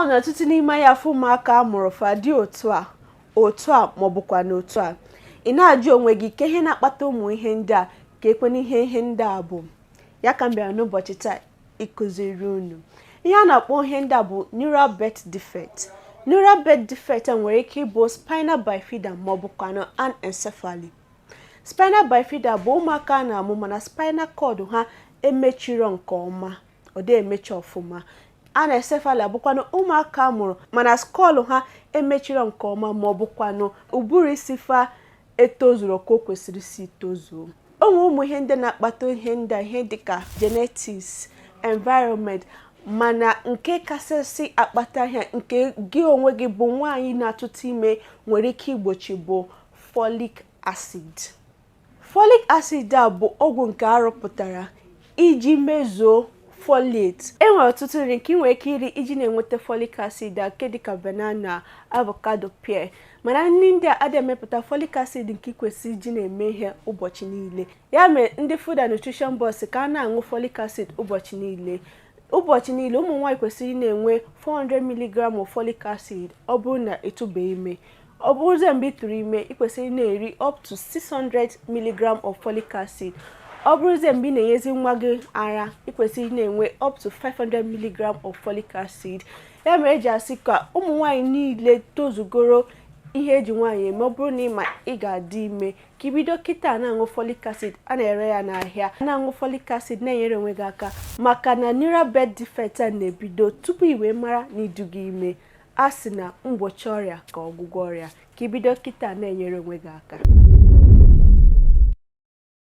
ọ na ọtụtụ n'ime ya afọ ụmụaka amụrụ fa dị otu a ma ọ bụkwa n'otu a. Ị na-ajụ onwe gị ka ihe na-akpata ụmụ ihe ndị a ka ekwena ihe ndị a bụ. Ya ka m bịara n'ụbọchị taa ịkụziri unu. Ihe a na-akpọ ihe ndị a bụ neural birth defect. Neural birth defect nwere ike ịbụ spinal bifida ma ọ bụkwa anencephaly. Spinal bifida bụ ụmụaka a na-amụ mana spinal cord ha emechiro nke ọma, ọ dị emechi ọfụma. Anencephaly bụkwanụ ụmụaka amụrụ mana skull ha emechiro nke ọma ma ọ bụkwanụ ụbụrụ isi fa etozuru ka o kwesịrị isi tozuo. Ụmụ ihe ndị na-akpata ihe ndị ihe dịka genetics, environment, mana nke kasịsị akpata ihe nke gị onwe gị bụ nwaanyị na-atụtụ ime nwere ike igbochi bụ folic acid. Folic acid a bụ ọgwụ nke arụpụtara iji mezuo folate. Enwere ọtụtụ nri nke ị nwere ike iri iji na-enweta folic acid nke dịka banana, avocado, pear, mana nri ndị a adịghị emepụta folic acid nke ị kwesịrị iji na-eme ihe ụbọchị niile. Ya mere ndị Food and Nutrition Board ka a na-aṅụ folic acid ụbọchị niile. Ụbọchị niile ụmụ nwaanyị kwesịrị na-enwe 400 mg of folic acid ọ bụrụ na ịtụbeghị ime. Ọ bụrụzie mgbe ị tụrụ ime ị kwesịrị na-eri up to 600 mg of folic acid. Ọ bụrụzie mgbe ị na-enyezi nwa gị ara ị kwesịrị na-enwe up to 500 mg of folic acid. Ya mere eji asị ka ụmụ nwaanyị niile tozugoro ihe eji nwaanyị eme. Ọ bụrụ na ịma ị ga-adị ime ka ibido kịta na-aṅụ folic acid, a na-ere ya n'ahịa. Na-aṅụ folic acid na-enyere onwe gị aka maka na neural birth defect a na-ebido tupu i wee mara na idu gị ime. A sị na mgbochi ọrịa ka ọgwụgwọ ọrịa, ka ibido kịta na-enyere onwe gị aka.